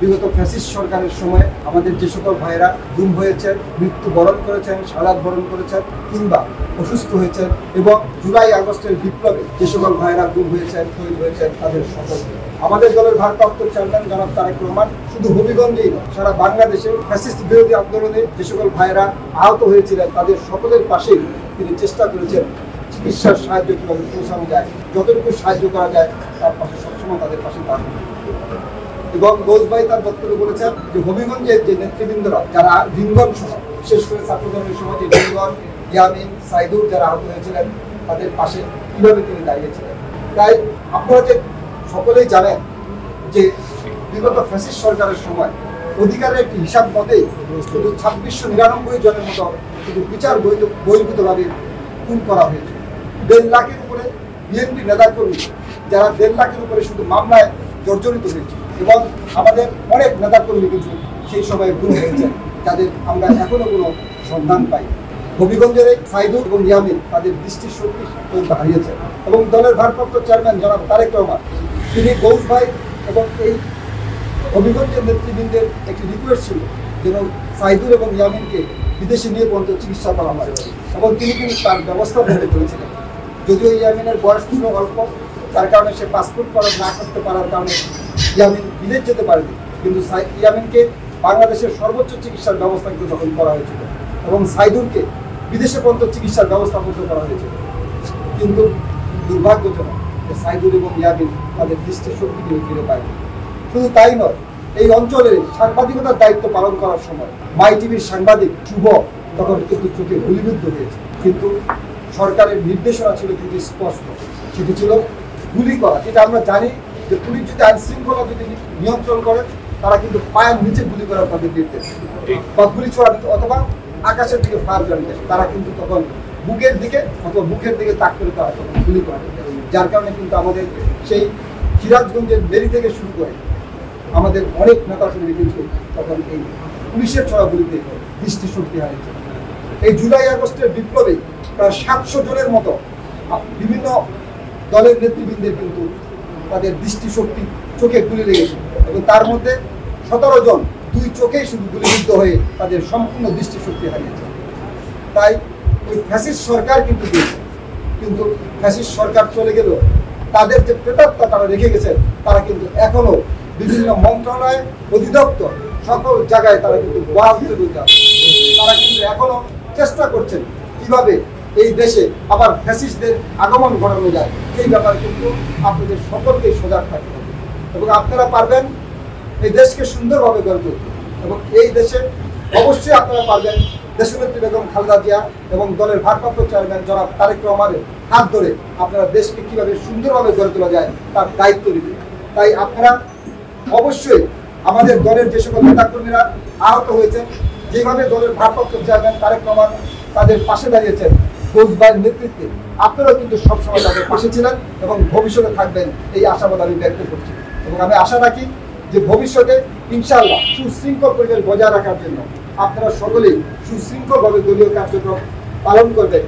বিগত ফ্যাসিস্ট সরকারের সময় আমাদের যে সকল ভাইয়েরা গুম হয়েছেন, মৃত্যুবরণ করেছেন, শাহাদাত বরণ করেছেন কিংবা অসুস্থ হয়েছেন, এবং জুলাই আগস্টের বিপ্লবে যে সকল ভাইয়েরা গুম হয়েছেন, শহীদ হয়েছেন, তাদের সকলকে আমাদের দলের ভারপ্রাপ্ত চেয়ারম্যান জনাব তারেক রহমান শুধু হবিগঞ্জেই নয়, সারা বাংলাদেশে ফ্যাসিস্ট বিরোধী আন্দোলনে যে সকল ভাইয়েরা আহত হয়েছিলেন তাদের সকলের পাশেই তিনি চেষ্টা করেছেন চিকিৎসার সাহায্য কীভাবে পৌঁছানো যায়, যতটুকু সাহায্য করা যায় তার পাশে সবসময় তাদের পাশে দাঁড়ানো। এবং গৌস ভাই তার বক্তব্যে বলেছেন যে হবিগঞ্জের যে নেতৃবৃন্দরা যারা রিঙ্গন সহ, বিশেষ করে ছাত্রদলের সময় যে রিঙ্গন, ইয়ামিন, সাইদুর যারা আহত হয়েছিলেন তাদের পাশে কীভাবে তিনি দাঁড়িয়েছিলেন। তাই আপনারা যে সকলেই জানেন যে বিগত ফ্যাসিস্ট সরকারের সময় অধিকারের একটি হিসাব মতেই শুধু 2699 জনের মতো শুধু বিচার বহির্ভূতভাবে খুন করা হয়েছে। 1.5 লাখের উপরে বিএনপি নেতাকর্মী যারা 1.5 লাখের উপরে শুধু মামলায় জর্জরিত হয়েছে, এবং আমাদের অনেক নেতাকর্মী কিন্তু সেই সময় গুম হয়েছে যাদের আমরা এখনো কোনো সন্ধান পাই। হবিগঞ্জের এই সাইদুর এবং ইয়ামিন তাদের দৃষ্টিশক্তি হারিয়েছে, এবং দলের ভারপ্রাপ্ত চেয়ারম্যান জনাব তারেক রহমান তিনি গৌস ভাই এবং এই হবিগঞ্জের নেতৃবৃন্দের একটি রিকোয়েস্ট ছিল যেন সাইদুর এবং ইয়ামিনকে বিদেশে নিয়ে পর্যন্ত চিকিৎসা করা হয়, এবং তিনি কিন্তু তার ব্যবস্থা করতে চলেছিলেন। যদিও ইয়ামিনের বয়স ছিল অল্প, তার কারণে সে পাসপোর্ট না করতে পারার কারণে ইয়ামিন বিদেশ যেতে পারেনি, কিন্তু ইয়ামিনকে বাংলাদেশের সর্বোচ্চ চিকিৎসার ব্যবস্থা কিন্তু তখন করা হয়েছিল, এবং সাইদুরকে বিদেশে পর্যন্ত চিকিৎসার ব্যবস্থা করতে করা হয়েছিল। কিন্তু দুর্ভাগ্যজনক সাইদুর এবং ইয়ামিন তাদের দৃষ্টিশক্তি ফিরে পায়নি। শুধু তাই নয়, এই অঞ্চলের সাংবাদিকতার দায়িত্ব পালন করার সময় মাই টিভির সাংবাদিক শুভ তখন কিন্তু চোখে গুলিবিদ্ধ হয়েছে, কিন্তু সরকারের নির্দেশনা ছিল কিন্তু স্পষ্ট, সেটি ছিল গুলি করা। যেটা আমরা জানি যে পুলিশ যদি আইন শৃঙ্খলা যদি নিয়ন্ত্রণ করে তারা কিন্তু পায়ের নিচে গুলি করার তাদের নির্দেশ, বা গুলি ছোড়া অথবা আকাশের দিকে ফায়ার জানিয়ে তারা কিন্তু তখন বুকের দিকে অথবা মুখের দিকে তাক করে তারা তখন গুলি করে, যার কারণে কিন্তু আমাদের সেই সিরাজগঞ্জের বেরি থেকে শুরু করে আমাদের অনেক নেতাকর্মী কিন্তু তখন এই পুলিশের ছড়া গুলিতে দৃষ্টিশক্তি হারিয়েছে। এই জুলাই আগস্টের বিপ্লবে প্রায় 700 জনের মতো বিভিন্ন দলের নেতৃবৃন্দের কিন্তু তাদের দৃষ্টিশক্তি চোখে গুলি লেগেছে, এবং তার মধ্যে 17 জন 2 চোখেই শুধু গুলিবিদ্ধ হয়ে তাদের সম্পূর্ণ দৃষ্টিশক্তি হারিয়েছে। তাই ওই ফ্যাসিস্ট সরকার কিন্তু দিয়েছে, কিন্তু ফ্যাসিস্ট সরকার চলে গেল, তাদের যে প্রেতাত্মা তারা রেখে গেছেন তারা কিন্তু এখনো বিভিন্ন মন্ত্রণালয়, অধিদপ্তর সকল জায়গায় তারা কিন্তু তারা কিন্তু এখনো চেষ্টা করছেন কিভাবে এই দেশে আবার ফ্যাসিস্টদের আগমন ঘটানো যায়। এই ব্যাপারে কিন্তু আপনাদের সকলকেই সজাগ থাকতে হবে, এবং আপনারা পারবেন এই দেশকে সুন্দরভাবে গড়ে তুলতে, এবং এই দেশে অবশ্যই আপনারা পারবেন দেশনেত্রী বেগম খালেদা জিয়া এবং দলের ভারপ্রাপ্ত চেয়ারম্যান জনাব তারেক রহমানের হাত ধরে আপনারা দেশকে কিভাবে সুন্দরভাবে গড়ে তোলা যায় তার দায়িত্ব নেবেন। তাই আপনারা অবশ্যই আমাদের দলের যে সকল নেতাকর্মীরা আহত হয়েছেন, যেভাবে দলের ভারপ্রাপ্ত চেয়ারম্যান তারেক রহমান তাদের পাশে দাঁড়িয়েছেন গৌস ভাইয়ের নেতৃত্বে, আপনারাও কিন্তু সবসময় তাদের পাশে ছিলেন এবং ভবিষ্যতে থাকবেন, এই আশাবাদ আমি ব্যক্ত করছি। এবং আমি আশা রাখি যে ভবিষ্যতে ইনশাআল্লাহ সুশৃঙ্খল পরিবেশ বজায় রাখার জন্য আপনারা সকলেই সুশৃঙ্খলভাবে দলীয় কার্যক্রম পালন করবেন।